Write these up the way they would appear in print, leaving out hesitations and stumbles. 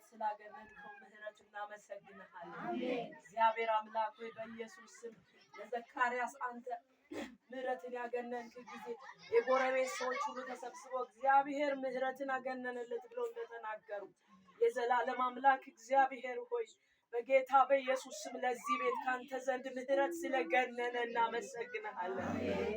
ስላገነንከው ምህረት እናመሰግንሃለን። እግዚአብሔር አምላክ ሆይ በኢየሱስ ስም ለዘካርያስ አንተ ምህረትን ያገነንክ ጊዜ የጎረቤት ሰዎች ሁሉ ተሰብስበው እግዚአብሔር ምህረትን አገነነለት ብለው እንደተናገሩ የዘላለም አምላክ እግዚአብሔር ሆይ በጌታ በኢየሱስ ስም ለዚህ ቤት ካንተ ዘንድ ምህረት ስለገነነ እናመሰግንሃለን።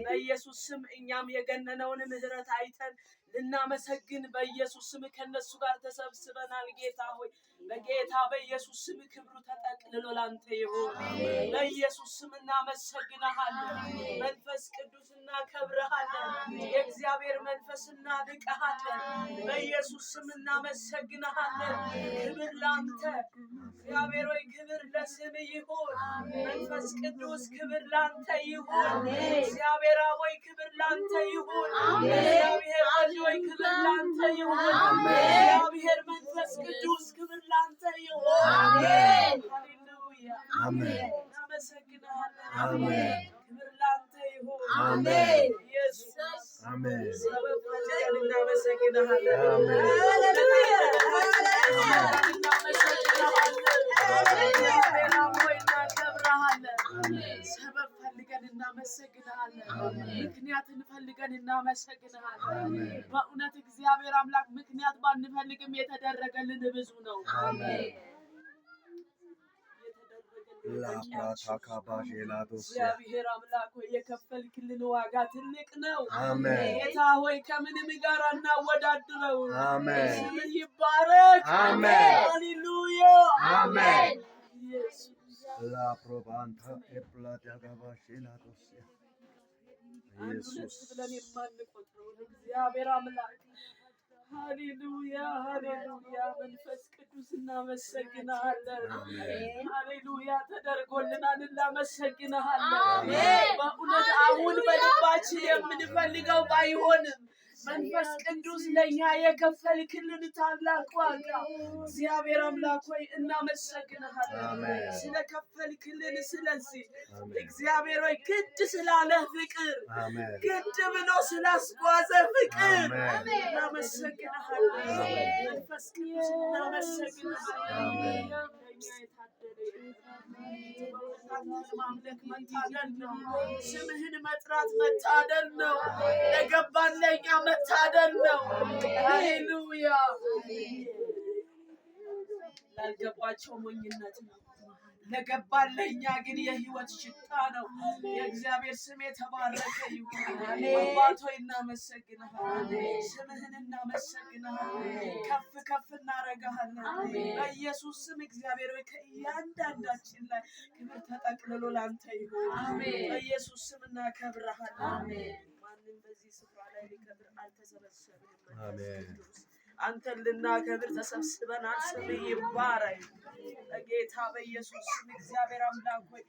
በኢየሱስ ስም እኛም የገነነውን ምህረት አይተን ልናመሰግን በኢየሱስ ስም ከነሱ ጋር ተሰብስበናል። ጌታ ሆይ በጌታ በኢየሱስ ስም ክብሩ ተጠቅልሎ ላንተ ይሁን። በኢየሱስ ስም እናመሰግንሃለን። መንፈስ ቅዱስ እናከብርሃለን። የእግዚአብሔር መንፈስ እናድቀሃለን። በኢየሱስ ስም እናመሰግንሃለን። ክብር ላንተ እግዚአብሔር ሆይ ክብር ለስም ይሁን። መንፈስ ቅዱስ ክብር ላንተ ይሁን። እግዚአብሔር ሆይ ክብር ላንተ ይሁን። እግዚአብሔር ሆይ ክብር ላንተ ይሁን። እግዚአብሔር መንፈስ ቅዱስ ክብር ላንተ ይሁን። አሜን ሃሌሉያ አሜን እናመሰግናለን። አሜን ክብር ላንተ ይሁን። አሜን ኢየሱስ አሜን ሰበብ ፈልገን እናመሰግናለን። ሃሌሉያ ሰበብ ፈልገን እናመሰግናለን። ምክንያትን ፈልገን እናመሰግናለን። በእውነት እግዚአብሔር አምላክ ምክንያት ባንፈልግም የተደረገልን ብዙ ነው። አሜን እግዚአብሔር አምላክ ሆይ የከፈልክልን ዋጋ ትልቅ ነው። አሜን ጌታ ሆይ ከምንም ጋር እናወዳድረው። አሜን ስምህ ይባረክ። አሜን ሃሌሉያ አሜን ኢየሱስ La probanta e plata gabashela dosia ኢየሱስ ብለን የማንቆጥረው እግዚአብሔር አምላክ ሃሌሉያ ሃሌሉያ መንፈስ ቅዱስ እናመሰግናለን። ሃሌሉያ ተደርጎልናል እናመሰግናለን። በእውነት አሁን በልባችን የምንፈልገው ባይሆንም መንፈስ ቅዱስ ለኛ የከፈልክልን ታላቅ ዋጋ እግዚአብሔር አምላክ ሆይ እናመሰግናለን ስለከፈልክልን። ስለዚህ እግዚአብሔር ሆይ ግድ ስላለ ፍቅር ግድ ብሎ ስላስጓዘ ፍቅር እናመሰግናለን። መንፈስ ቅዱስ እናመሰግናለን። ማምለክ መታደል ነው። ስምህን መጥራት መታደል ነው። ለገባን ለኛ መታደል ነው። ሃሌሉያ ላልገባቸው ሞኝነት ነው። ለገባን ለኛ ግን የህይወት ሽታ ነው። የእግዚአብሔር ስም የተባረከ ይሁን። አባቶ እናመሰግናለን። ስምህን እናመሰግናለን። ከፍ ከፍ እናረጋለን። በኢየሱስ ስም እግዚአብሔር ሆይ ከእያንዳንዳችን ላይ ክብር ተጠቅልሎ ላንተ ይሁን። በኢየሱስ ስም እናከብርሃለን። ማንም በዚህ ስፍራ ላይ ሊከብር አልተሰበሰብንም። አሜን አንተን ልናከብር ተሰብስበናል። ስምህ ይባረክ። በጌታ በኢየሱስ ስም እግዚአብሔር አምላክ ሆይ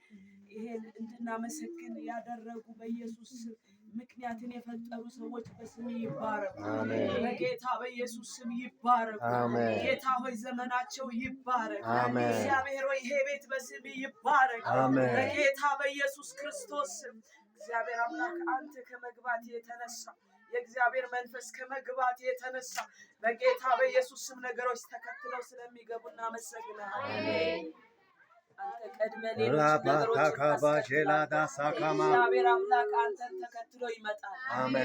ይሄን እንድናመሰግን ያደረጉ በኢየሱስ ስም ምክንያትን የፈጠሩ ሰዎች በስም ይባረኩ። አሜን በጌታ በኢየሱስ ስም ይባረኩ። አሜን ጌታ ሆይ ዘመናቸው ይባረክ። አሜን እግዚአብሔር ሆይ ይሄ ቤት በስም ይባረክ። አሜን በጌታ በኢየሱስ ክርስቶስ ስም እግዚአብሔር አምላክ አንተ ከመግባት የተነሳ የእግዚአብሔር መንፈስ ከመግባት የተነሳ በጌታ በኢየሱስ ስም ነገሮች ተከትለው ስለሚገቡ እናመሰግናለን። አሜን አንተ ቀድመህ ሌሎች ነገሮች እግዚአብሔር አምላክ አንተን ተከትሎ ይመጣል።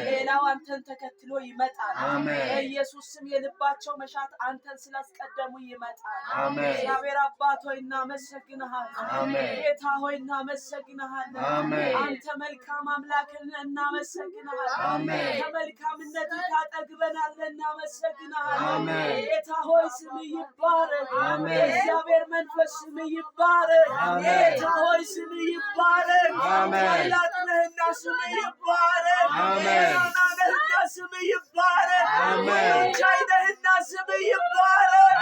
ሌላው አንተን ተከትሎ ይመጣል። በኢየሱስ ስም የልባቸው መሻት አንተን ስላስቀደሙ ይመጣል። እግዚአብሔር አባት ሆይ እናመሰግንሃለን። ጌታ ሆይ እናመሰግንሃለን። አንተ መልካም አምላክ እናመሰግንሃለን። ከመልካምነት ታጠግበናል እናመሰግንሃለን። ጌታ ሆይ ስም ይባረክ። እግዚአብሔር መንፈስ ስም ይባረክ። ጌታ ሆይ ስም ይባረክ። ታላቅ ነህና ስም ይባረክ። ገናናነህና ስም ይባረክ። ቻይ ነህና ስም ይባረክ።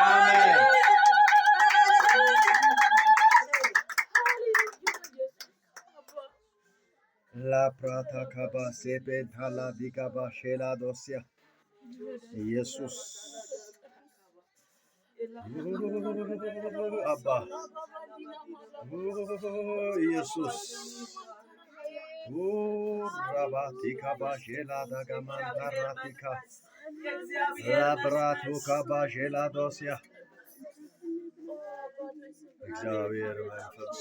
La prata kaba sebe thala dikaba shela dosia ኢየሱስ አባ ኢየሱስ ራባቲካ ባሼላ ዳጋማንታራቲካ ራብራቱ ካባሼላ ዶሲያ እግዚአብሔር መንፈስ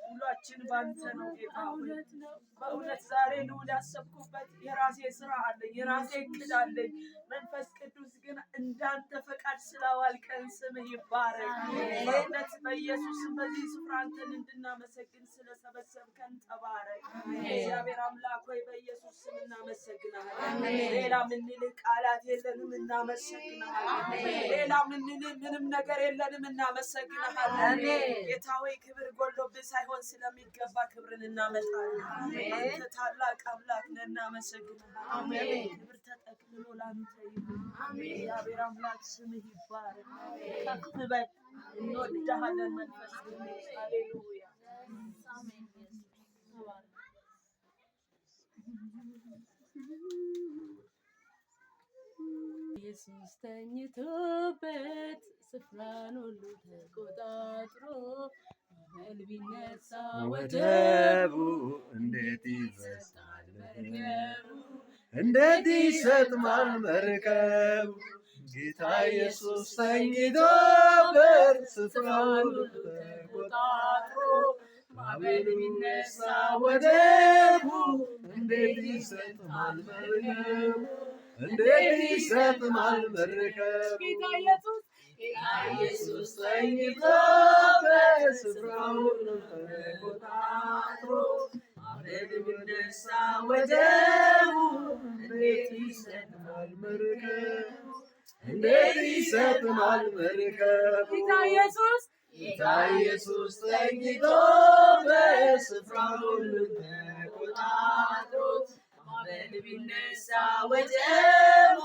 ሁላችን ባንተ ነው ጌታ ሆይ። በእውነት ዛሬ ልውል ያሰብኩበት የራሴ ስራ አለኝ፣ የራሴ እቅድ አለኝ። መንፈስ ቅዱስ ግን እንዳንተ ፈቃድ ስላዋልከን ስምህ ይባረክ። በእውነት በኢየሱስም በዚህ ስፍራ አንተን እንድናመሰግን ስለሰበሰብከን ተባረክ። እግዚአብሔር አምላክ ሆይ በኢየሱስ ስም እናመሰግናለን። ሌላ ምንልህ ቃላት የለንም፣ እናመሰግናለን። ሌላ ምንልህ ምንም ነገር የለንም፣ እናመሰግናለን። ጌታ ሆይ ክብር ጎሎብህ ሳይሆን ስለሚገባ ክብርን እናመጣለን። አንተ ታላቅ አምላክ ነህ፣ እናመሰግናለን። ክብር ተጠቅልሎ ላንተ ይሁን። እግዚአብሔር አምላክ ስምህ ይባረክ። ከፍ በል፣ እንወድሃለን መንፈስ ቅዱስ። ሃሌሉያ። ኢየሱስ ተኝቶበት ስፍራን ሁሉ ተቆጣጥሮ ማዕበል ቢነሳ ወጀቡ እንዴት ይፈሳል መርከቡ፣ እንዴት ይሰጥማል መርከቡ። ጌታ ኢየሱስ ተኝቶበት ስፍራን ሁሉ ተቆጣጥሮ ማዕበል ቢነሳ ወጀቡ እንዴት ይሰጥማል መርከቡ፣ እንዴት ይሰጥማል መርከቡ። ጌታ ኢየሱስ ተኝቶበት ስፍራውን ሁሉ ተቆጣጥሮ ማዕበል ቢነሳ ወጀቡ እንዴት ይሰጥማል መርከቡ፣ እንዴት ይሰጥማል መርከቡ። ጌታ ኢየሱስ ተኝቶበት ስፍራውን ሁሉ ተቆጣጥሮ ማዕበል ቢነሳ ወጀቡ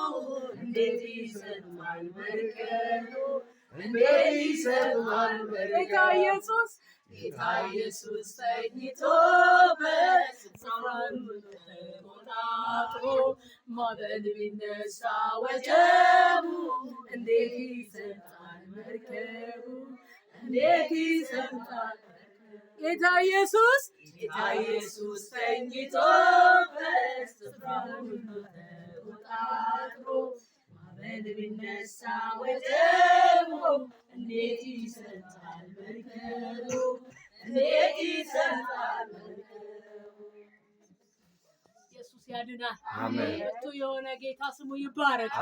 እንዴት ይሰጥማል መርከቡ፣ እንዴት ይሰጥማል መርከቡ። ጌታ ኢየሱስ ተኝቶበት ስፍራውን ሁሉ ተቆጣጥሮ ማዕበል ቢነሳ ወጀቡ እንዴት ይሰጥማል መርከቡ፣ እንዴት ይሰጥማል መርከቡ። ጌታ ኢየሱስ ተኝቶበት ስፍራውን ሁሉ ተቆጣጥሮ ማዕበል ቢነሳ ወጀቡ እንዴት ይሰጥማል መርከቡ፣ እንዴት ይሰጥማል መርከቡ። ኢየሱስ ያድናል። ብርቱ የሆነ ጌታ ስሙ ይባረክ።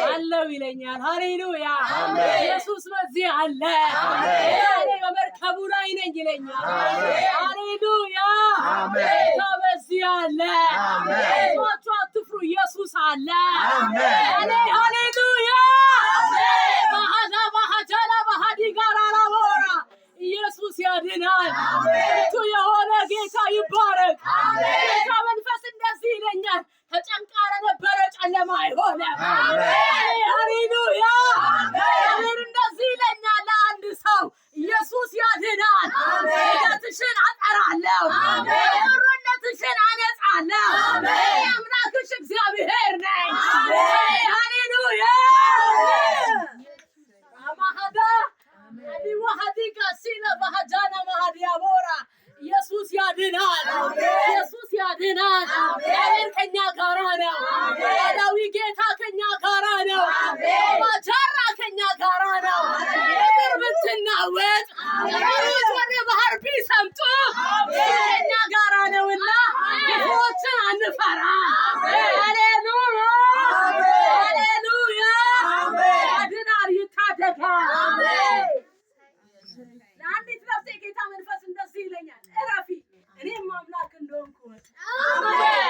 አለው ይለኛል። ሃሌሉያ። ኢየሱስ በዚህ አለ። እኔ በመርከቡ ላይ ነኝ ይለኛል። ሃሌሉያ። ጌታ በዚህ አለ። ብዙዎቹ አትፍሩ፣ ኢየሱስ አለ። ሃሌሉያ። ባህዳ ባህጃላ ባህዲ ጋር አላቦራ ኢየሱስ ያድናል። ብርቱ የሆነ ጌታ ይባረክ። ጌታ መንፈስ እንደዚህ ይለኛል። ተጨንቃ ለነበረ ጨለማ አይሆንም። ሃሌሉያ። እግዚአብሔር እንደዚህ ይለኛል ለአንድ ሰው ኢየሱስ ያድናል። ኃጢአትሽን አጠራለሁ፣ ጦርነትሽን አነጻለሁ። አምላክሽ እግዚአብሔር ነኝ። ሃሌሉያ። አማሃዳ ዲዋሃዲጋ ሲለ ባህጃና ማሃዲያቦራ ኢየሱስ ያድናል። ኢየሱስ ያድናል። እግዚአብሔር ከኛ ጋራ ነው። ዳዊ ጌታ ከኛ ጋራ ነው። ማጀራ ከኛ ጋራ ነው። ምድር ብትናወጥ ወደ ባህር ቢሰምጡ ከኛ ጋራ ነውና ክፉዎችን አንፈራ። ሃሌሉያ። ሃሌሉያ። ያድናል፣ ይታደጋል። ለአንዲት ነፍሴ ጌታ መንፈስ እንደዚህ ይለኛል፣ እረፊ እኔም አምላክ እንደሆንኩ ወቅ።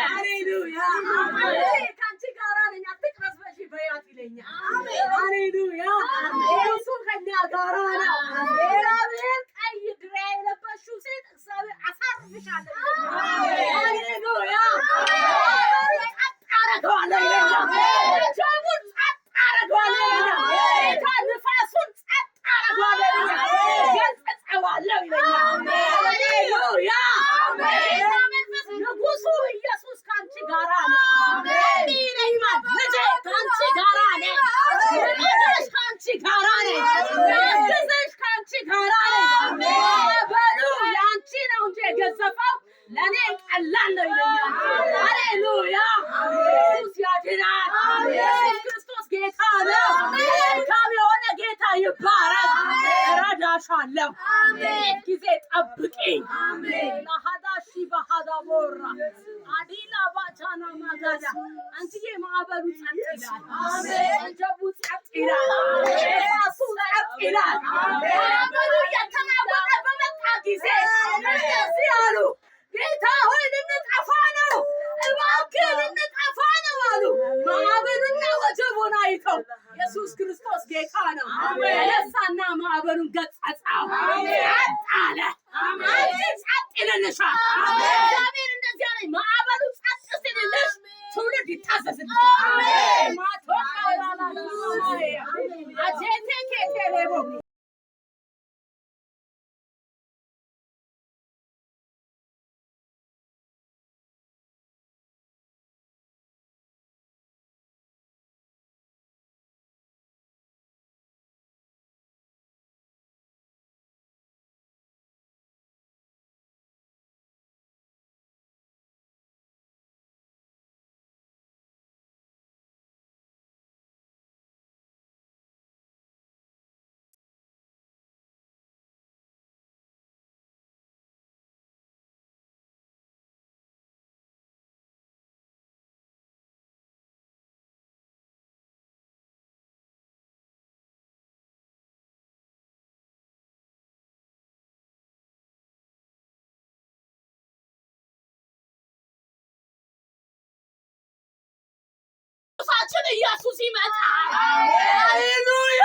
ሃሌሉያ። ከአንቺ ጋራ ነኝ፣ አትቅበዝበዢ በያት ይለኛል። ሃሌሉያ። እሱ ከኛ ጋራ ነው። እግዚአብሔር ቀይ ድሪያ የለበሽው ሴት እግዚአብሔር አሳርፍሻለሁ። ሃሌሉያ። አረገዋለሁ ይለኛል። ጀቡን ጸጥ አረገዋለሁ ይለኛል። ጌታ ንፋሱን ጸጥ አረገዋለሁ ይለኛል። ገጽጸዋለሁ ይለኛል። ሃሌሉያ። ንጉሱ ኢየሱስ ከአንቺ ጋራ ነው ይለኛል። ልጄ ከአንቺ ጋራ ነኝ፣ ልጅሽ ከአንቺ ጋራ ነኝ፣ ያግዝሽ ከአንቺ ጋራ ነኝ። በሉ ለአንቺ ነው እንጂ የገዘፈው ለእኔ ቀላል ነው ይለኛል። ሃሌሉያ። ኢየሱስ ያድናል። ኢየሱስ ክርስቶስ ጌታ ነው። መልካም የሆነ ጌታ ይባረክ። እጠብቅሻለሁ። ጊዜ ጠብቂኝ። ለሀዳሺ በሀዳቦራ አዲላ ባቻና ማጋዳ አንቺዬ ማዕበሉ ጸጥ ይላል። ወጀቡ ጸጥ ይላል። ራሱ ጸጥ ይላል። ማዕበሉ እየተናወጠ በመጣ ጊዜ እንደዚህ አሉ፣ ጌታ ሆይ ልንጠፋ ነው፣ እባክህ ልንጠፋ ነው አሉ። ማዕበሉና ወጀቡን አይተው ኢየሱስ ክርስቶስ ጌታ ነው። ተነሳና ማዕበሉን ገጸጸው፣ ጸጥ አለ። አንቺ ጸጥ ይልልሻል። እግዚአብሔር እንደዚህ አለኝ፣ ማዕበሉ ጸጥ ሲልልሽ ትውልድ ይታዘዝልሻል። አጀቴ ኬቴሌቦ ኢየሱሳችን ኢየሱስ ይመጣል። ሃሌሉያ!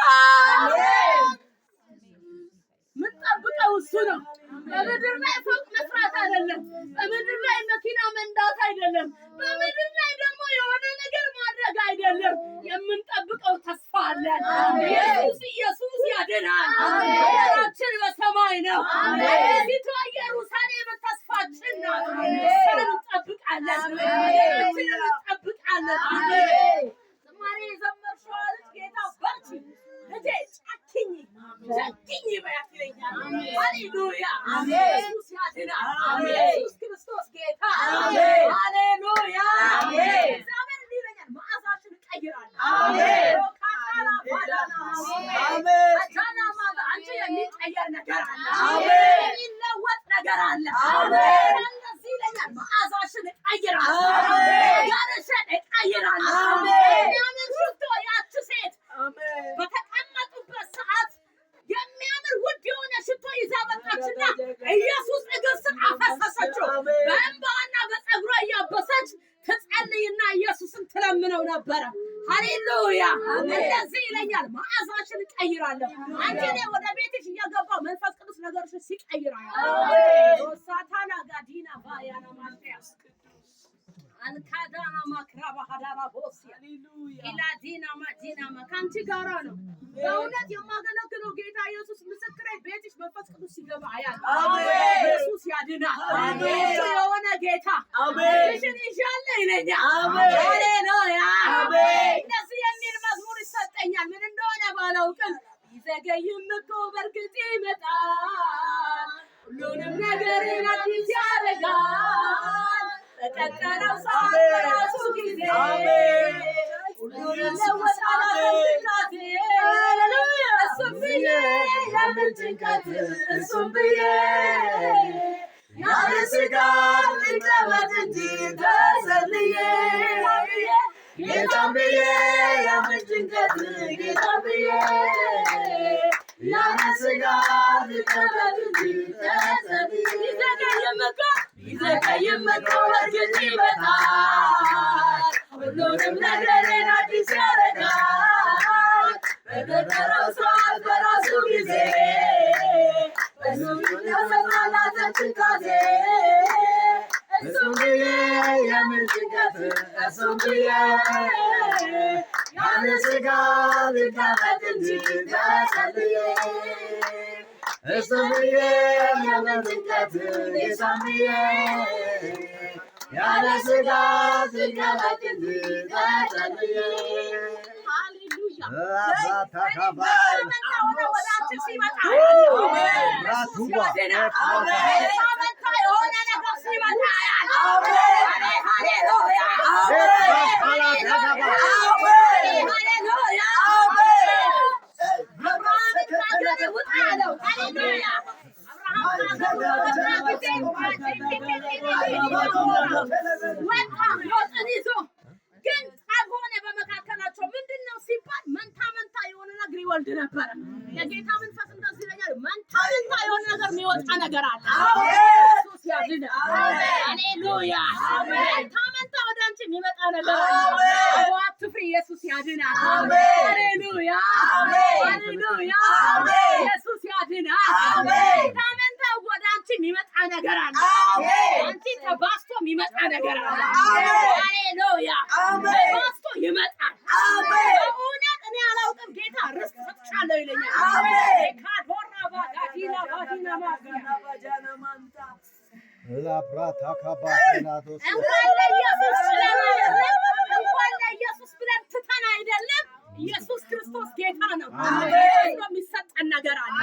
የምንጠብቀው እሱ ነው። በምድር ላይ ፎቅ መስራት አይደለም። በምድር ላይ መኪና መንዳት አይደለም። በምድር ላይ ደግሞ የሆነ ነገር ማድረግ አይደለም። የምንጠብቀው ተስፋ አለን። ኢየሱስ ያድናል። ሀገራችን በሰማይ ነው። በዚቷ ኢየሩሳሌም ተስፋችን ናት። እንጠብቃለን። ሀገራችንን እንጠብቃለን። ዝማሬ የዘመርሽው አለች ጌታ በርቺ ልጄ ጨክኝ በያት ይለኛል። ሃሌሉያ! ኢየሱስ ያድናል። ኢየሱስ ክርስቶስ ጌታ። ሃሌሉያ! እግዚአብሔር እንዲህ ይለኛል፣ መዓዛሽን እቀይራለሁ። አንቺ የሚቀየር ነገር አለ፣ የሚለወጥ ነገር አለ። እንደዚህ ይለኛል፣ መዓዛሽን እቀይራለሁ፣ ነገርሽን እቀይራለሁ። የሚያምር ሽቶ ያች ሴት በተቀመጡበት ሰዓት የሚያምር ውድ የሆነ ሽቶ ይዛ መጣችና ኢየሱስ እግር ስር አፈሰሰችው። በእንባዋና በፀጉሯ እያበሰች ትጸልይና ኢየሱስን ትለምነው ነበረ። ሃሌሉያ! እንደዚህ ይለኛል፣ መዓዛሽን እቀይራለሁ። አንቺ እኔ ወደ ቤትሽ እየገባሁ መንፈስ ቅዱስ ነገርሽን ሲቀይራለሁ። ሳታና ጋዲና ባያና ማርያስ አንካዳና ማክራባ ሀዳራ ቦሲያ ኢላዲና ማዲና ከአንቺ ጋራ ነው። በእውነት የማገለግለው ጌታ ኢየሱስ ምስክሬ፣ ቤትሽ መንፈስ ቅዱስ ሲገባ አያለሁ። ኢየሱስ ያድናል። እሱ የሆነ ጌታ ልሽን ይሻለ ይለኛል። ሃሌሉያ! እንደዚህ የሚል መዝሙር ይሰጠኛል። ምን እንደሆነ ባላውቅም ይዘገይም እኮ በእርግጥ ይመጣል፣ ሁሉንም ነገር አዲስ ያደርጋል። በቀጠረው ሰዓት በራሱ ጊዜ ሁሉን ይለወጣል። ትካዜ እሱም ብዬ የምን ጭንቀት፣ እሱም ብዬ ያለ ስጋት ልቀመጥ እንጂ ተሰልዬ፣ ጌታም ብዬ የምን ጭንቀት፣ ጌታም ብዬ ያለ ስጋት ልቀመጥ እንጂ ተሰልዬ። ይዘገይም እኮ በእርግጥ ይመጣል፣ ሁሉንም ነገሬን አዲስ ያደርጋል። በቀጠረው ሰዓት በራሱ ጊዜ እሱም ይለወጣል ትካዜ፣ እሱም ብዬ የምን ጭንቀት፣ እሱም ብዬ ያለ ስጋት ልቀመጥ እንጂ ተሰልዬ፣ እሱም ብዬ የምን ጭንቀት፣ እሱም ብዬ ያለ ስጋት ልቀመጥ እንጂ ተሰልዬ። ሃሌሉያ! ይወልድ ነበረ። የጌታ መንፈስ እንደዚህ ይለኛል፣ መንታ መንታ የሆነ ነገር የሚወጣ ነገር አለ። ኢየሱስ ያድናል። ሃሌሉያ። መንታ መንታ ወደ አንቺ የሚመጣ ነገር አለ። አትፍሪ፣ ኢየሱስ ያድናል። ሃሌሉያ ሃሌሉያ። ኢየሱስ ያድናል። መንታ መንታ ወደ አንቺ የሚመጣ ነገር አለ። አንቺ ተባስቶ የሚመጣ ነገር አለ። ሃሌሉያ። ተባስቶ ይመጣል። በእውነት እኔ አላውቅም፣ ጌታ ርስት ሰጥቻለሁ ይለኛል። ካዶራ ባጋዲና ባዲና ማጋና ባጃና ማንታ እንኳን ለኢየሱስ ብለን ትተን አይደለም። ኢየሱስ ክርስቶስ ጌታ ነው። የሚሰጠን ነገር አለ።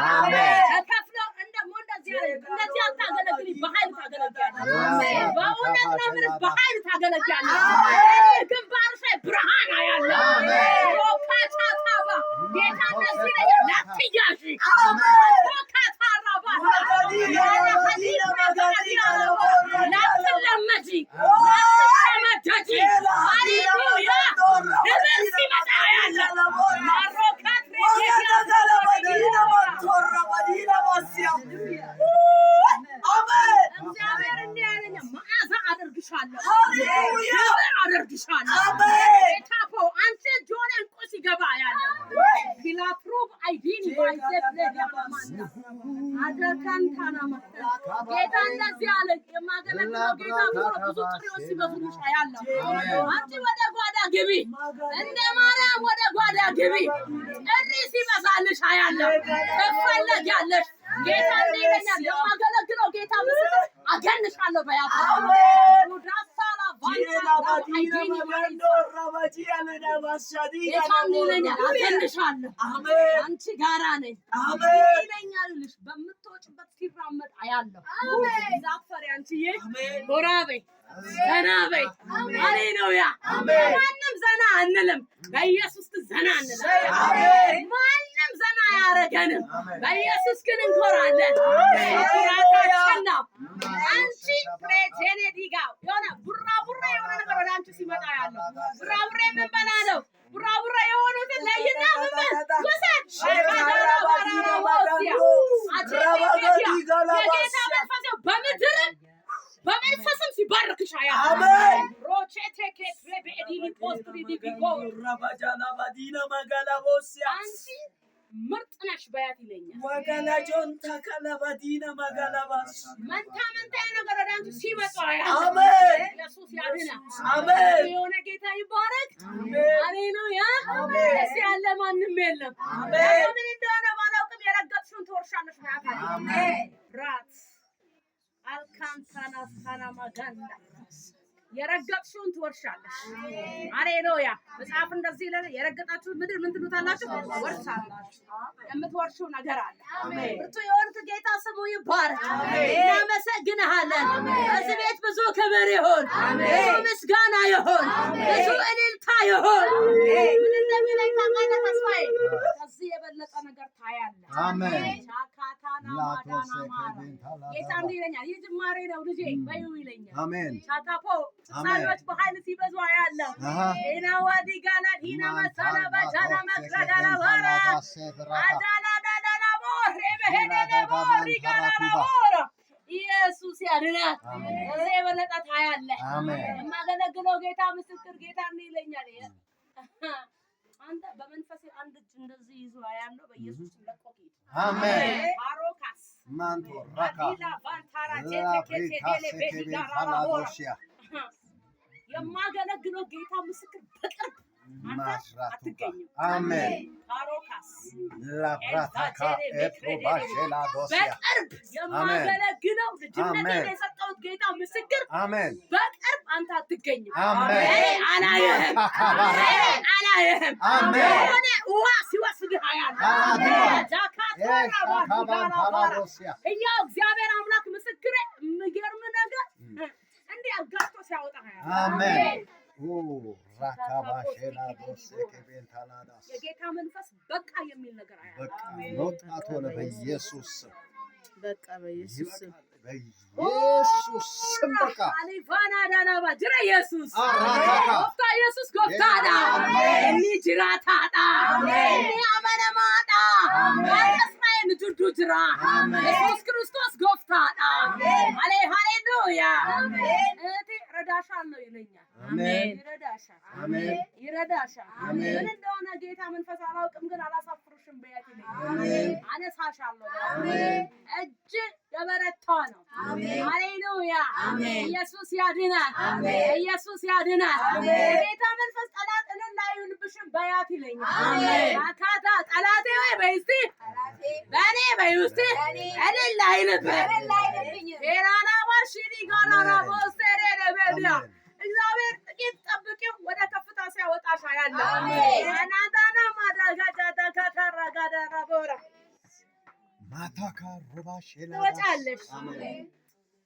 ተከፍሎ እንደሞ እንደዚህ አታገለግሊ፣ በኃይል ታገለግያለሽ። በእውነት ነው የምልሽ፣ በኃይል ታገለግያለሽ። ግንባርሽ ላይ ብርሃን አያለ ሮካታታባ ጌታ እንደዚህ ይለኛል፣ ላትያዢ ሮካታራባ ላትለመጂ ላትሸመደጂ ሃሌሉያ ክብር ሲመጣ ያለ ማሮካት እግዚአብሔር እንዲህ ያለኝ መዓዛ አደርግሻለሁ፣ ክብር አደርግሻለሁ። ታፖ አንቺ ጆን እንቁ ሲገባ ያለ ፊላፕሮቭ አይዲን ባይዘት ለዳማንታ አደካንታና ጌታ እንደዚህ አለ። የማገለግለው ጌታ ብዙ ጥሪዎች ሲበዙልሽ ያለው አንቺ ወደ ጓዳ ግቢ፣ እንደ ማርያም ወደ ጓዳ ግቢ። ጥሪ ሲበዛልሽ ያለው ትፈለጊያለሽ። ጌታ እንዲህ ይለኛል፣ የማገለግለው ጌታ ምስክር አገንሻለሁ በያታ ሩዳሳላ ባንታ አይዲን አገንሻለሁ፣ አንቺ ጋራ ነኝ ይለኛልሽ። በምትወጭበት ሲራመድ አያለሁ። ዛፈሪ አንቺዬ ጎራ በይ፣ ዘና በይ። ሃሌሉያ። ማንም ዘና አንልም፣ በኢየሱስ ዘና እንላለን። ማንም ዘና አያረገንም፣ በኢየሱስ ግን እንኮራለን። ኩራታችን ነው። አንቺ ፕሬቴኔዲጋ የሆነ ቡራቡራ የሆነ ነገር ወደ አንቺ ሲመጣ ያለው ቡራቡራ የምንበላ ነው። ቡራቡራ የሆኑትን ለይና ምንበል ውሰድ። የጌታ መንፈስ በምድር በመንፈስም ሲባርክሽ ያለ ሮቼቴኬ ትሬቤዲኒ ፖስትሪ ዲቢጎ ረባጃና ባዲና ማጋላቦሲያ አንቺ ምርጥ ነሽ በያት ይለኛል። ወገላጆን ተከለባዲና ማጋላባስ መንታ መንታ ነገር ወደ አንቺ ሲመጣ ያለ አሜን። ኢየሱስ ያድናል። አሜን። የሆነ ጌታ ይባረክ። ሃሌሉያ። እስ ያለ ማንም የለም። ምን እንደሆነ ባላውቅም የረገጥሽውን ትወርሻለሽ በያት። አሜን። ራት አልካንታና ሳና ማጋንዳ የረገጥሽውን ትወርሻለሽ። ሃሌሉያ። መጽሐፍ እንደዚህ ይላል፣ የረገጣችሁ ምድር ምን ትሉታላችሁ? ወርሳላችሁ። የምትወርሺው ነገር አለ። ብርቱ የሆንክ ጌታ ስሙ ይባረክ። እናመሰግንሃለን። እዚህ ቤት ብዙ ክብር ይሁን፣ ብዙ ምስጋና ይሁን፣ ብዙ እልልታ ይሁን። ምን እንደሚለኝ ታውቃለህ ተስፋዬ? ከዚህ የበለጠ ነገር ታያለህ። አሜን። ቻካታና ማዳና ማራ ጌታ እንዲህ ይለኛል፣ ይህ ጅማሬ ነው ልጄ በይው ይለኛል። አሜን። ቻካፖ ጸሎት በኃይል ሲበዛ ያለው ኢና ዋዲ ጋላ ዲና መሰላ ባጃና መክራዳላ ወራ አዳላ ዳዳላ ቦሬ በሄደለ ቦሪ ጋላ ቦራ ኢየሱስ ያድናል። እዚህ የበለጠ ታያለህ። የማገለግለው ጌታ ምስክር ጌታ እንዲህ ይለኛል፣ አንተ በመንፈስ አንድ እጅ እንደዚህ ይዞ ያለው በኢየሱስ ለቆቅ ይት አሜን። አሮካስ ማንቶ ራካ ዲላ ባንታራ ቴቴኬቴሌ በሂጋራ ቦራ የማገለግለው ጌታ ምስክር በቅርብ አትገኝም። አሜን። ታሮካስ ላብራታካ ኤፕሮባሼላ ዶሲያ በቅርብ የማገለግለው ልጅነቴን የሰጠሁት ጌታ ምስክር አሜን። በቅርብ አንተ አትገኝም። አሜን። አላየህም፣ አላየህም። አሜን። ሆነ ውሃ ሲወስድህ አያለሁ። እያው እግዚአብሔር አምላክ ምስክሬ፣ የሚገርም ነገር እንዲህ አጋጥቶ ሲያወጣ አሜን። የጌታ መንፈስ በቃ የሚል ነገር አያለሁ። በቃ መውጣት ሆነ በኢየሱስ ስም፣ በቃ በኢየሱስ ስም፣ በኢየሱስ ስም በቃ አሊፋና ዳናባ ጅራ ኢየሱስ ጎፍታ ኢየሱስ ጎፍታዳ እኒ ጅራታዳ እኒ አመነማዳ እስራኤል ዱዱጅራ ኢየሱስ ክርስቶስ ጎፍታና ሃሌሉያ እህቴ ረዳሻለሁ ይለኛል። አሜን ይረዳሻል። ምን እንደሆነ ጌታ መንፈስ አላውቅም፣ ግን አላሳፍርሽም በያት ይለኛል። አነሳሻለሁ። እጅ የበረታ ነው። ሃሌሉያ ኢየሱስ ያድናል። ኢየሱስ ያድናል። ጌታ መንፈስ ጠላት እልል አይልብሽም በያት ይለኛል። አካታ ጠላቴ ወይ በይስቲ በኔ በይስቲ እልል አይልብኝ ሄራና ዋሽኒ ጋራራ ቦስተሬ ለበዲያ እግዚአብሔር ጥቂት ጠብቂው ወደ ከፍታ ሲያወጣሽ ያለ አናዳና ማዳጋዳዳ ካታራጋዳራ ቦራ ማታካ ሮባሽላ ትወጫለሽ።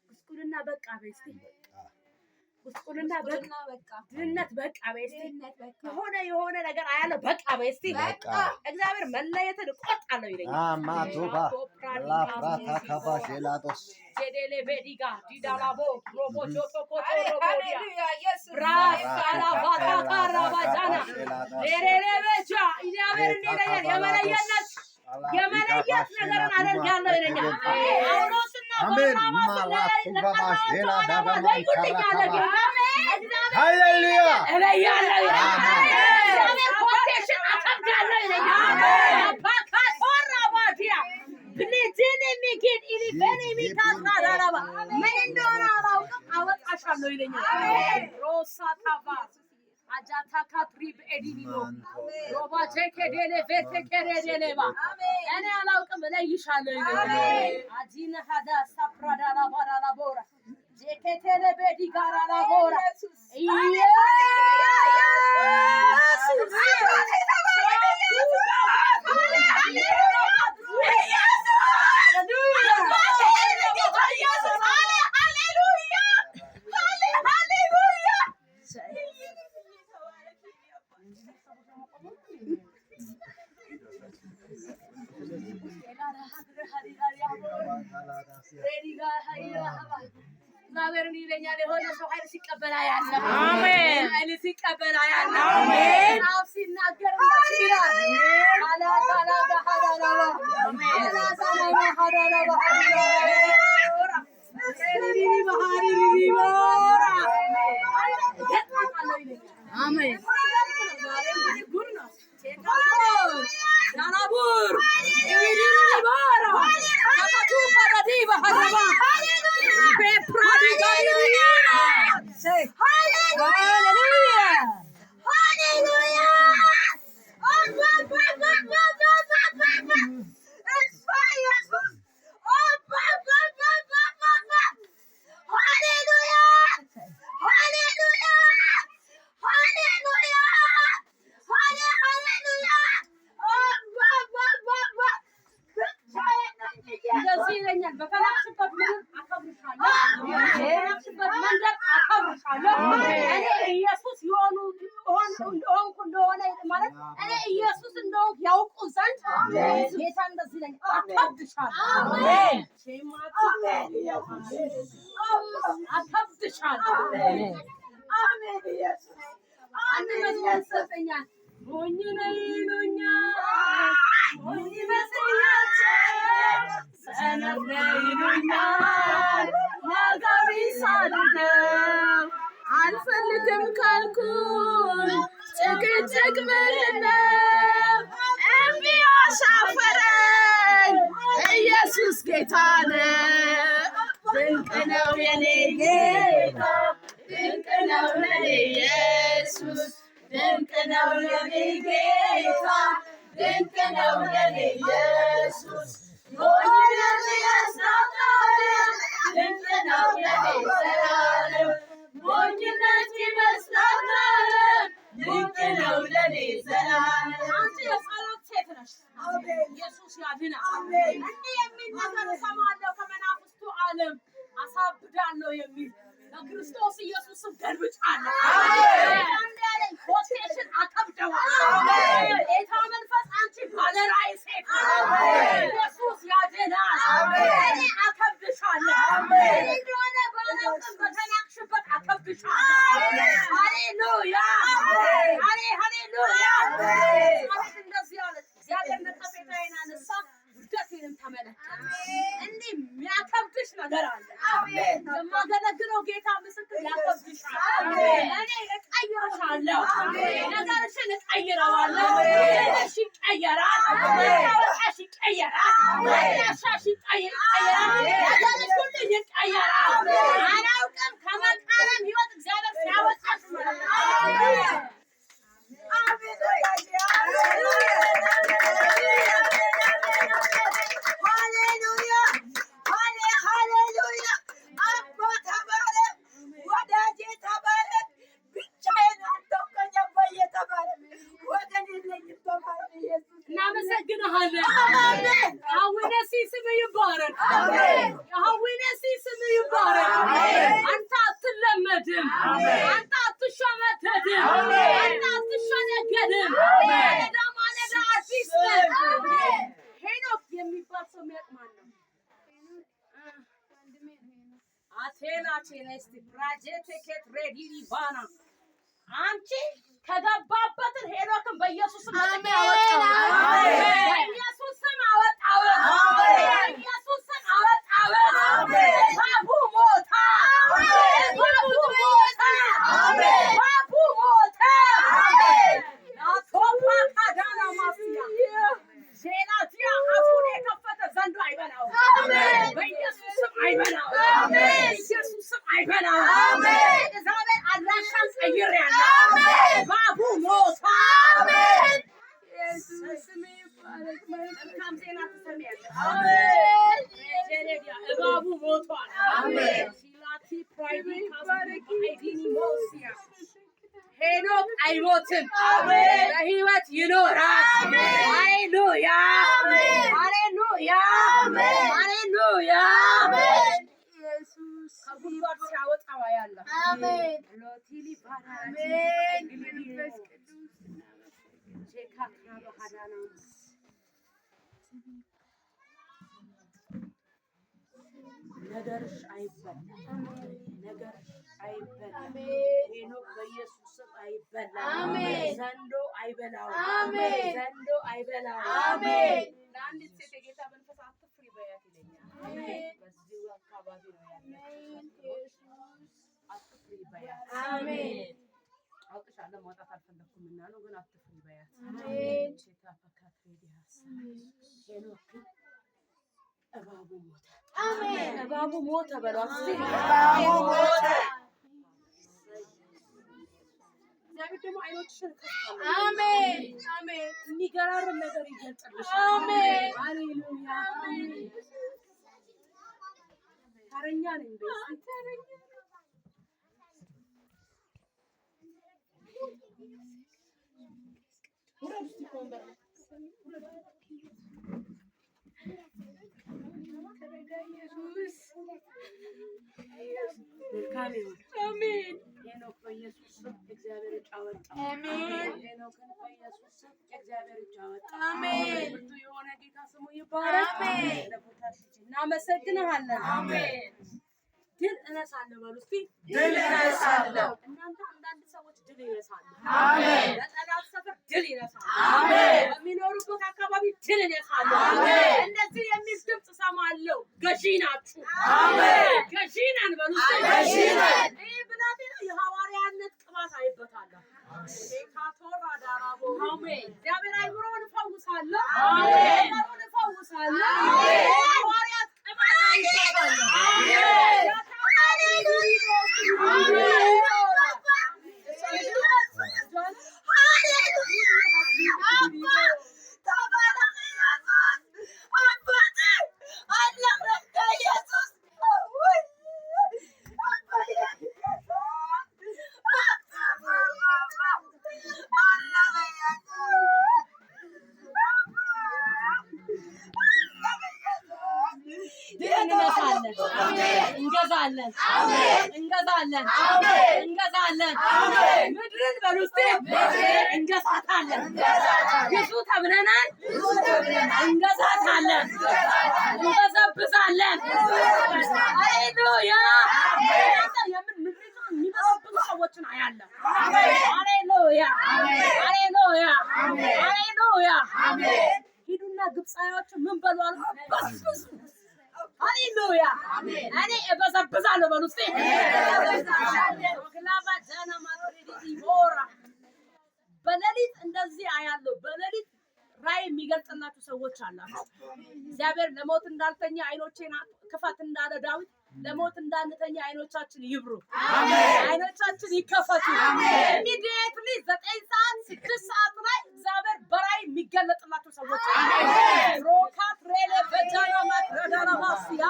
ጉስቁልና በቃ በስቲ ጉስቁልና በቃ ድህነት በቃ በስቲ የሆነ ነገር አያለው በቃ በስቲ እግዚአብሔር መለየትን እቆርጣለሁ ይለኛል። አማቶባ ላፍራታ ካባሽላዶስ ጄዴሌ ቤዲጋ ዲዳላቦ ሮቦ ጆቶ ኮቶ ሮቦዲያ ብራሳላ ባታካ ራባጃና ዴሬሌ ቤቻ እግዚአብሔር እንደለየን የመለየት ነገርን አደርጋለሁ ይለኛል። ጳውሎስና ባርናባስ ለቀራጮች ሃሌሉያ እለያለሁ እግዚአብሔር ኮቴሽን አከብዳለሁ ይለኛል። አባካቶራ ባዲያ ብሌቴኔ ሚኪን ኢሊፌኔ ሚታራዳራባ ምን እንደሆነ አላውቅም፣ አወጣሻለሁ ይለኛል። ሮሳታባ አጃታካ ትሪብ ኤዲኒዮ ሮባ ቼኬዴሌ ቬቴኬሬዴሌባ እኔ አላውቅም፣ እለይሻለሁ ይለኛል። አጂነ ሀዳ ሳፕራዳላ ባራላ ቦራ ጄኬቴሌ ቤዲ ጋራላ ቦራ ኢየሱስ እግዚአብሔርን ይለኛል። የሆነ ሰው ኃይል ሲቀበል ያለ አሜን፣ ኃይል ሲቀበል ያለ አሜን። አፍ ሲናገር ይላል አላታላ ጋሃዳላ አሜን አላታላ ጋሃዳላ አሜን ናናቡር ኢዲሪባራ ታታቱ ፈረዲባ ሀረባ ሃሌሉያ እንደዚህ ይለኛል። በፈላክሽበት ምን አከብርሻለሁ፣ በፈላክሽበት መንገድ አከብርሻለሁ። እኔ ኢየሱስ እንደሆነ ማለት እኔ ኢየሱስ እንደሆንኩ ያውቁ ዘንድ ጌታ እንደዚህ ይለኛል፣ አከብርሻለሁ። አሜን አከብርሻለሁ። አሜን ኢየሱስ አንድ መስለን ሰጠኛል። ሞኝ ነኝ ይሉኛል፣ ሞኝ መስያቸው ሰነፍ ነኝ ይሉኛል። ዋጋቢ ሳልተው አልፈልግም ካልኩኝ ጭቅጭቅ ምነው እምቢ አሻፈረኝ። ኢየሱስ ጌታ ነው፣ ድንቅ ነው የኔ ጌታ፣ ድንቅ ነው ለኔ ኢየሱስ፣ ድንቅ ነው ለኔ ጌታ፣ ድንቅ ነው ለኔ ኢየሱስ። ሞኝነት ያስናውቃል፣ ድንቅ ነው ለኔ ዘላለም። ሞኝነት ይመስላል፣ ድንቅ ነው ለኔ ዘላለም። አንቺ የጸሎት ሴት ነሽ፣ ኢየሱስ ያድናል። እንዲህ የሚል ነገር እሰማለሁ ከመናፍስቱ ዓለም አሳብዳለሁ የሚል በክርስቶስ ኢየሱስም ገልብጫለሁ። አንዳለኝ ኮቴሽን አከብደዋለሁ። ጌታ መንፈስ አንቺ ባለራዕይ ሴት ኢየሱስ ነገር አለ። የማገለግለው ጌታ ምስክር ያከብድሻል። እኔ እቀይርሻለሁ። ነገርሽን እቀይረዋለሁ። ነገርሽ ይቀየራል። መታወቂያሽ ይቀየራል። መድረሻሽ ይቀየራል። ነገርሽ ሁሉ ይቀየራል። አላውቅም ከመቃረም ህይወት እግዚአብሔር ሲያወጣሽ እናመሰግንሃለን። የአሁነ ስም ይባረክ። የአሁነ ስም ይባረክ። አንተ አትለመድም። አንተ አትሸመደድም። አንተ አትሸነገድም። ማለዳ ማለዳ አዲስ ነህ። ሄኖክ የሚባል ሰው የሚያውቅ ማን ነው? አቴና ቼኔስቲ ፕራጀክት ኬት ሬዲ ሊባና አንቺ ከገባበትን ሄኖክን በኢየሱስ ስም አወጣው። በኢየሱስ ስም አወጣው። በኢየሱስ ስም አወጣው። ባቡ ሞታ። ባቡ ሞታ። ባቡ ሞታ። ናቶማ ካዳና ማስያ ሼናቲያ አፉን የከፈተ ዘንዶ አይበላው። በኢየሱስ ስም አይበላው። በኢየሱስ ስም አይበላው። እግዚአብሔር አድራሻን ቀይሬያለሁ። ባቡ ሞታ። መልካም ዜና ትሰሚያለሽ። እባቡ ሞቷል። ሲላቲ ፕራይቬት ሞሲያ ሄኖክ አይሞትም። በህይወት ይኖራል። ሃሌሉያ ሃሌሉያ ሃሌሉያ። ከጉድጓድ ሲያወጣው ያለው አሜን። ሎቲሊ ባራቲ መንፈስ ቅዱስ ቼካክራ በሃዳና ነገርሽ አይበላም። ነገርሽ አይበላም። ሄኖክ በኢየሱስ ስም አይበላም። ዘንዶ አይበላውም። ዘንዶ አይበላውም። ለአንዲት ሴት የጌታ መንፈስ አትፍሪ በያት ይለኛል። በዚህ አካባቢ ነው ያለው። አትፍሪ በያት። አውቅሻለሁ ማውጣት አልፈለኩም እና ነው፣ ግን አትፍሪ በያት። ቼታ ፈካት ሬዲያስ ሄኖክ እባቡ ሞተ። አሜን። እባቡ ሞተ በሏት። እባቡ ሞተ። እግዚአብሔር ደግሞ አይኖችሽን ከፍቷል። አሜን አሜን። የሚገራርም ነገር ይገልጽልሻል። አሜን ሃሌሉያ። ተረኛ ነኝ በዚህ ተረኛ አሜን። ሄኖክ በኢየሱስ ስም እግዚአብሔር እጅ አወጣ። አሜን። ሄኖክን በኢየሱስ ስም እግዚአብሔር እጅ አወጣ። አሜን። ብርቱ የሆነ ጌታ ስሙ ይባረክ። አሜን። ለቦታሽ እናመሰግንሃለን። አሜን። ድል እነሳለሁ በሉ እስኪ። ድል እነሳለሁ። እናንተ አንዳንድ ሰዎች ድል ይነሳሉ። አሜን። በጠላት ሰፈር ድል ይነሳሉ። አሜን። በሚኖሩበት አካባቢ ድል ይነሳሉ። አሜን። እንደዚህ የሚል ድምፅ ሰማለሁ። ገዢ ናችሁ። አሜን። ገዢ ነን በሉ እስኪ። ገዢ ነን። ይህ ብላቴና የሐዋርያነት ቅባት አይበታለሁ። ካቶራ ዳራቦ አሜን። እግዚአብሔር አይምሮውን እፈውሳለሁ። አሜን። አይምሮውን እፈውሳለሁ። አሜን። የሐዋርያት ቅባት አይበታለሁ። አሜን። እንገዛለን እንገዛለን እንገዛለን። ምድርን በሉ እስኪ እንገዛታለን። ግዙ ተብለናል። እንገዛታለን፣ እንበዘብዛለን። ሃሌሉያ። የምን ምድሪቱን የሚበዘብዙ ሰዎችን አያለሁ። ሃሌሉያ ሃሌሉያ ሃሌሉያ። ሂዱና ግብፃዮችን ምን በሉ አልኩ? በስብሱ። ሃሌሉያ እኔ እበዘብዛለሁ በሉ እስቲ በሌሊት እንደዚህ አያለሁ። በሌሊት ራእይ የሚገልጽላችሁ ሰዎች አላችሁ። እግዚአብሔር ለሞት እንዳልተኛ አይኖቼን ክፈት እንዳለ ዳዊት ለሞት እንዳንተኛ አይኖቻችን ይብሩ፣ አይኖቻችን ይከፈቱ። ኢሚዲየትሊ 9 ሰዓት 6 ሰዓት ላይ እግዚአብሔር በራእይ የሚገለጥላችሁ ሰዎች አላችሁ። ሮካት ሬሌ በጃና ማክረዳና ማስያ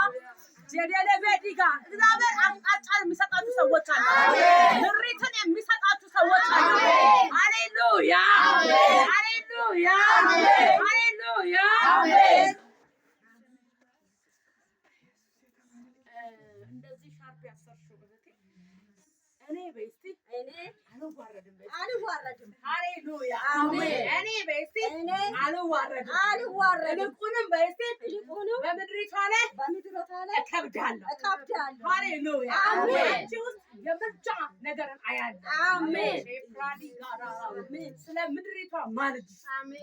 ጀደለበዲጋ እግዚአብሔር አቅጣጫን የሚሰጣችሁ ሰዎች አላችሁ። ምሪትን የሚሰጣችሁ ሰዎች አላችሁ። ሃሌሉያ ሃሌሉያ ሃሌሉያ እንደዚህ ሻርፕ ያሰርሽው እህቴ እኔ በስቲ እኔ አልዋረድም ሃሌሉያ አሜን እኔ በስቲ እኔ አልዋረድም ይልቁንም በስቲ በምድሪቷ ላይ እከብዳለሁ ሃሌሉያ አሜን የምርጫ ነገርን አያለሁ አሜን አሜን ስለ ምድሪቷ ማለት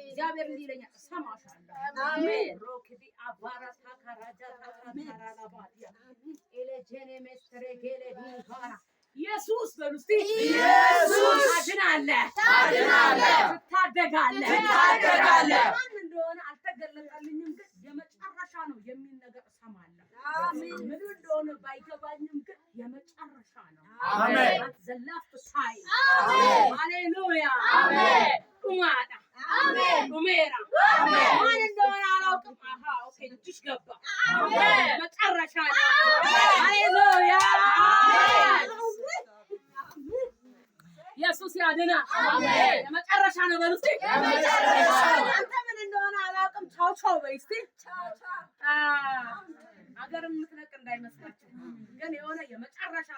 እግዚአብሔር እንዲህ ይለኛል ሰማሻለሁ አሜን ሮክዲ አባራታ ካራጃ ታካራላባዲያ ኤሌጀኔ ሜስትሬ ጌሌ ዲንካራ ኢየሱስ በሉስቲ ኢየሱስ ታድናለህ ትታደጋለህ ማን እንደሆነ አልተገለጠልኝም፣ ግን የመጨረሻ ነው የሚል ነገር እሰማለሁ። አሜን ምን እንደሆነ ባይገባኝም ግን የመጨረሻ ነው። አሜን ዘላፍ ሳይ አሜን ሃሌሉያ አሜን ኡማዳ አሜን ኡሜራ አሜን ማን እንደሆነ አላውቅም። አሃ ኦኬ እጅሽ ገባ። አሜን መጨረሻ ነው። ሃሌሉያ ኢየሱስ ያድና አሜን የመጨረሻ ነው በሉ እስቲ የመጨረሻ አንተ ምን እንደሆነ አላውቅም። ቻው ቻው በይ እስቲ ቻው ቻው ሀገር የምትለቅ እንዳይመስላችሁ፣ ግን የሆነ የመጨረሻ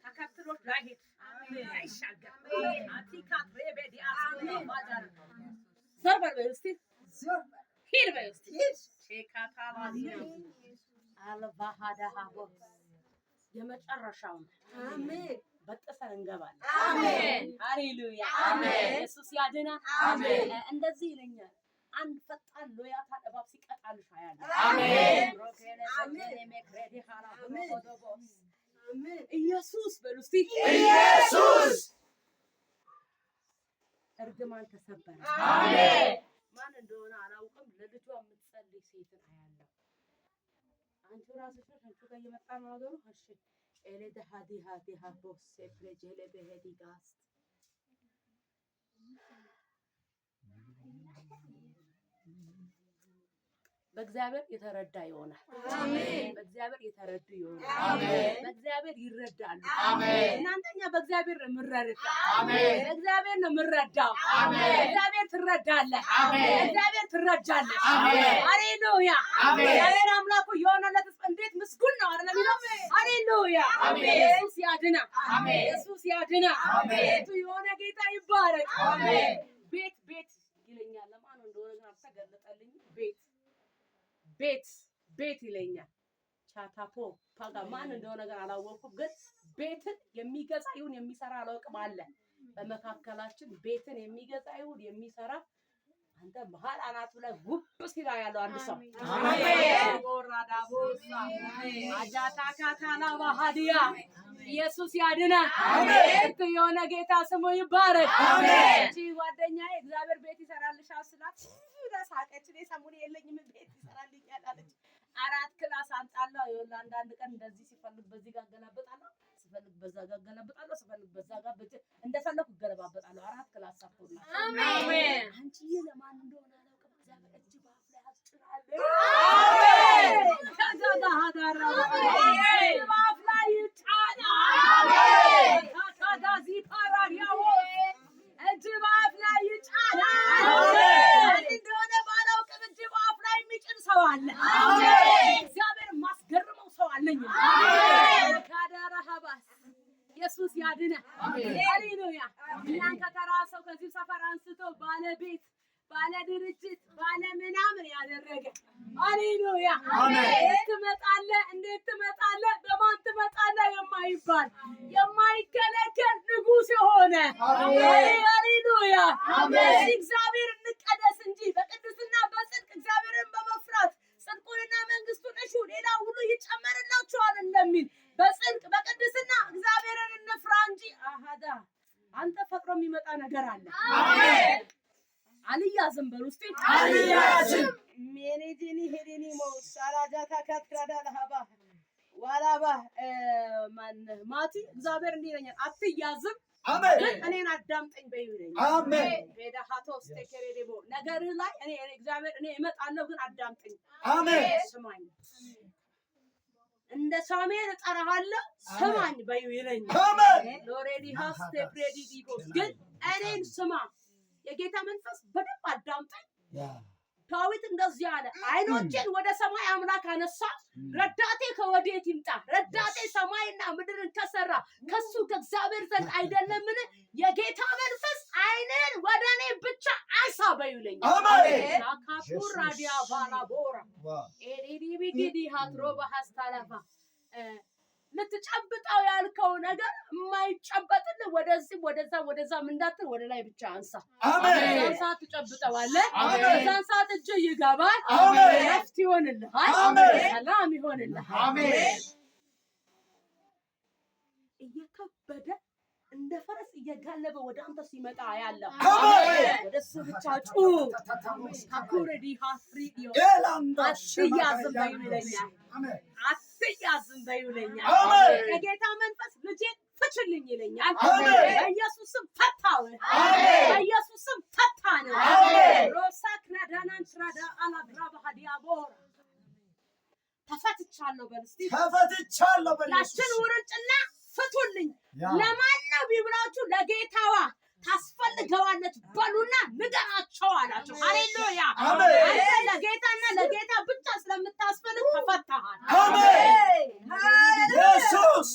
ተከትሎት ላይሄድ አይሻገር አቲካ ሬቤዲያ ማጃር ዘርበል በይ እስቲ ዘርበል ሂድ በይ እስቲ ሼካታባዲያ አልባሃዳሃቦ የመጨረሻው አሜን በጥሰን እንገባለን። አሜን ሃሌሉያ አሜን ኢየሱስ ያድና አሜን እንደዚህ ይለኛል። አንድ ፈጣን ሎያታን እባብ ሲቀጣልሽ አያለሁ። አሜን አሜን ኢየሱስ በሉ እስቲ ኢየሱስ እርግማን ተሰበረ። አሜን ማን እንደሆነ አላውቅም። ለልጇ የምትጸልይ ሴትን አያለሁ። አንቺ ራስሽ አንቺ ጋር እየመጣ ነው ነገሩ። እሺ ኤሌደ ሃዲ ሃዲ ሃቦስ ሴፕሬጀለ በሄዲጋስ በእግዚአብሔር የተረዳ ይሆናል። አሜን በእግዚአብሔር የተረዱ ይሆናል። አሜን በእግዚአብሔር ይረዳሉ። አሜን እናንተኛ በእግዚአብሔር ነው የምንረዳው። አሜን በእግዚአብሔር ነው የምንረዳው። አሜን በእግዚአብሔር ትረዳለህ። አሜን በእግዚአብሔር ትረጃለህ። አሜን ሃሌሉያ አሜን እግዚአብሔር አምላኩ የሆነለት እንዴት ምስጉን ነው አይደል የሚለው። ሃሌሉያ አሜን ኢየሱስ ያድና አሜን ኢየሱስ ያድና አሜን የሆነ ጌታ ይባረክ። አሜን ቤት ቤት ይለኛል። ለማን እንደሆነ ግን አልተገለጠልኝም። ቤት ይለኛል። ቻታፖ ፓጋ ማን እንደሆነ ግን አላወቅኩም፣ ግን ቤትን የሚገዛ ይሁን የሚሰራ አላውቅም አለ በመካከላችን። ቤትን የሚገዛ ይሁን የሚሰራ አንተ መሀል አናቱ ላይ ጉብ ሲላ ያለው አንድ ሰው አሜን ወራዳቦሳ አጃታካካና ባሃዲያ ኢየሱስ ያድና አሜን የሆነ ጌታ ስሙ ይባረክ። አሜን እቺ ጓደኛዬ እግዚአብሔር ቤት ይሰራልሻል ስላት ለሳቀች። እኔ ሰሙን የለኝም ቤት ይሰራልኛል አለች። 4 ክላስ አንጣለሁ። ይኸውልህ አንዳንድ ቀን እንደዚህ ሲፈልግ በዚህ ጋር ገለብጣለሁ፣ ሲፈልግ በዛ ጋር ገለብጣለሁ፣ ሲፈልግ በዛ ጋር እንደፈለኩ ገለባበጣለሁ። 4 ክላስ ሰጥቶና አሜን አንቺዬ ለማን እንደሆነ አላውቅም። እግዚአብሔር እጅ ባፍ ላይ አስጭናለሁ። አሜን ከዛጋ ሀዳራ አሜን ባፍ ላይ ይጫና አሜን ካካዳዚ ፓራዲያው እጅ ባፍ ላይ ይጫና አሜን እንደሆነ ባላውቅም እጅ ባፍ ላይ የሚጭን ሰው አለ። አሜን እግዚአብሔር ማስገርመው ሰው አለኝ። አሜን ካዳራ ሀባስ ኢየሱስ ያድነ አሜን ሃሌሉያ እናንተ ተራ ሰው ከዚህ ሰፈር አንስቶ ባለቤት ባለ ድርጅት ባለ ምናምን ያደረገ ሃሌሉያ አሜን ትመጣለህ። እንዴት ትመጣለህ? በማን ትመጣለህ? የማይባል የማይከለከል ንጉስ የሆነ አሜን ሃሌሉያ አሜን እግዚአብሔር እንቀደስ እንጂ በቅድስና በጽድቅ እግዚአብሔርን በመፍራት ጽድቁንና መንግስቱን እሹ ሌላው ነገር አለ። አሜን። አልያዝም በሉ እስቲ አልያዝም። ሜኔጂኒ ሄዲኒ ሞሳራጃታ ካትራዳ ለሃባ ዋላባ ማቲ እግዚአብሔር እንዲህ ይለኛል፣ አትያዝም አሜን። እኔን አዳምጠኝ በይው ይለኛል። አሜን። ቤዳሃቶስ ተከሬዴቦ ነገር ላይ እኔ እግዚአብሔር እኔ እመጣለሁ ግን አዳምጠኝ። አሜን። ስማኝ እንደ ሳሙኤል እጠራሃለሁ ስማኝ በይው ይለኛል። አሜን። ሎሬዲ ሃስቴ ፕሬዲ ዲቦስ ግን እኔን ስማ። የጌታ መንፈስ በደንብ አዳምጠኝ። ዳዊት እንደዚህ አለ፣ አይኖቼን ወደ ሰማይ አምላክ አነሳ፣ ረዳቴ ከወዴት ይምጣ? ረዳቴ ሰማይና ምድርን ከሰራ ከሱ ከእግዚአብሔር ዘንድ አይደለምን? የጌታ መንፈስ አይንን ወደ እኔ ብቻ አንሳ በይው ይለኛል። አሜን። ሳካፑራ ዲያ ባላቦራ ኤዲዲ ቢጊዲ ሃትሮ በሐስታላፋ ልትጨብጠው ያልከው ነገር የማይጨበጥልህ ወደዚህም ወደዛም እንዳትል ወደ ላይ ብቻ አንሳ። በዛን ሰዓት ትጨብጠዋለህ። በዛን ሰዓት እጅ ይገባል። ረፍት ይሆንልሃል። ሰላም ይሆንልሃል። እየከበደ እንደ ፈረስ እየጋለበ ወደ አንተ ሲመጣ ያለው ወደ እሱ ብቻ ጩህ። ካኩረዲ ሃፍሪዲዮ አትያዝም በይው ይለኛል። አትያዝም በይው ይለኛል። የጌታ መንፈስ ልጄን ፍችልኝ ይለኛል። በኢየሱስም ፈታው። በኢየሱስም ፈታን። ሮሳ ክራዳናን ትራዳ አላብራ በሃዲያቦራ ተፈትቻለሁ በል እስቲ ተፈትቻለሁ በል። ያችን ውርንጭና ፍቱልኝ። ለማን ነው ቢብላችሁ? ለጌታዋ ታስፈልገዋለች በሉና ንገራቸው አላቸው። ሃሌሉያ። አንተ ለጌታና ለጌታ ብቻ ስለምታስፈልግ ተፈታሃል። አሜን። ኢየሱስ